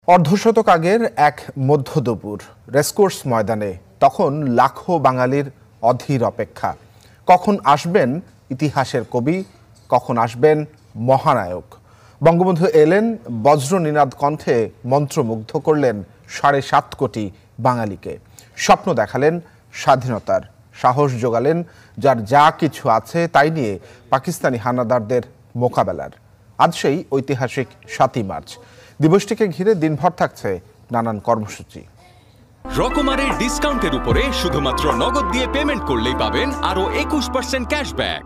অর্ধশতক আগের এক মধ্যদুপুর রেসকোর্স ময়দানে তখন লাখো বাঙালির অধীর অপেক্ষা। কখন আসবেন ইতিহাসের কবি, কখন আসবেন মহানায়ক। বঙ্গবন্ধু এলেন, বজ্র নিনাদ কণ্ঠে মন্ত্রমুগ্ধ করলেন ৭.৫ কোটি বাঙালিকে। স্বপ্ন দেখালেন স্বাধীনতার, সাহস জোগালেন যার যা কিছু আছে তাই নিয়ে পাকিস্তানি হানাদারদের মোকাবেলার। আজ সেই ঐতিহাসিক ৭ই মার্চ। দিবসটিকে ঘিরে দিনভর থাকছে নানান কর্মসূচি। রকমারের ডিসকাউন্টের উপরে শুধুমাত্র নগদ দিয়ে পেমেন্ট করলেই পাবেন আরো 21% ক্যাশব্যাক।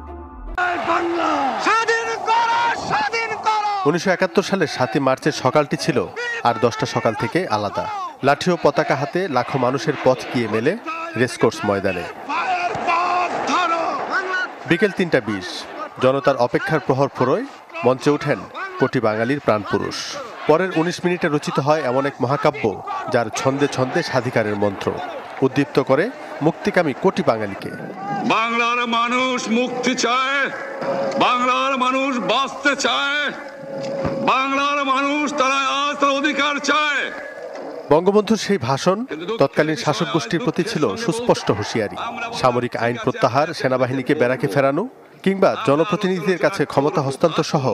১৯৭১ সালের ৭ই মার্চের সকালটি ছিল আর 10টা সকাল থেকে আলাদা। লাঠি ও পতাকা হাতে লাখো মানুষের পথ গিয়ে মেলে রেসকোর্স ময়দানে। বিকেল ৩টা ২০, জনতার অপেক্ষার প্রহর ফুরোয় মঞ্চে ওঠেন কোটি বাঙালির প্রাণপুরুষ। পরের ১৯ মিনিটে রচিত হয় এমন এক মহাকাব্য যার ছন্দে ছন্দে স্বাধিকারের মন্ত্র উদ্দীপ্ত করে মুক্তিকামী কোটি বাঙালিকে। বাংলার মানুষ মুক্তি চায়, বাংলার মানুষ বাঁচতে চায়, বাংলার মানুষ তারা আজ তার অধিকার চায়। বঙ্গবন্ধুর সেই ভাষণ তৎকালীন শাসক গোষ্ঠীর প্রতি ছিল সুস্পষ্ট হুঁশিয়ারি। সামরিক আইন প্রত্যাহার, সেনাবাহিনীকে ব্যারাকে ফেরানো কিংবা জনপ্রতিনিধিদের কাছে ক্ষমতা হস্তান্তর সহ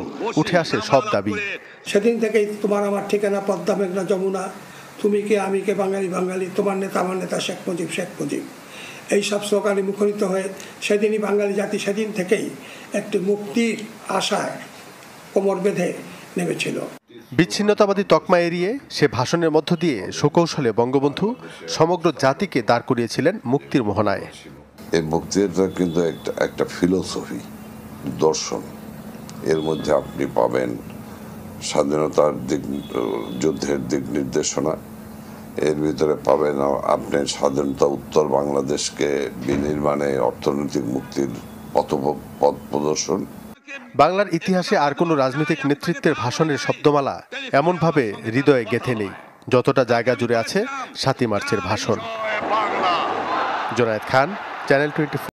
উঠে আসে সব দাবি। সেদিন থেকেই তোমার আমার ঠিকানা পদ্মা মেঘনা যমুনা, তুমি কে আমি কে বাঙালি বাঙালি, তোমার নেতা আমার নেতা শেখ মুজিব শেখ মুজিব, এইসব স্লোগানে মুখরিত হয়ে সেদিনই বাঙালি জাতি সেদিন থেকেই একটি মুক্তির আশায় কোমর বেঁধে নেমেছিল। বিচ্ছিন্নতাবাদী তকমা এড়িয়ে সে ভাষণের মধ্য দিয়ে সুকৌশলে বঙ্গবন্ধু সমগ্র জাতিকে দাঁড় করিয়েছিলেন মুক্তির মোহনায়। এই মুক্তিটা কিন্তু একটা ফিলোসফি, দর্শন। এর মধ্যে আপনি পাবেন স্বাধীনতার যুদ্ধের দিক নির্দেশনা, এর ভিতরে পাবেন আপনি স্বাধীনতা উত্তর বাংলাদেশকে বিনির্মাণে অর্থনৈতিক মুক্তির পথ প্রদর্শন। বাংলার ইতিহাসে আর কোনো রাজনৈতিক নেতৃত্বের ভাষণের শব্দমালা এমনভাবে হৃদয়ে গেঁথে নেই যতটা জায়গা জুড়ে আছে ৭ই মার্চের ভাষণ। জোনায়েদ খান, চ্যানেল 24।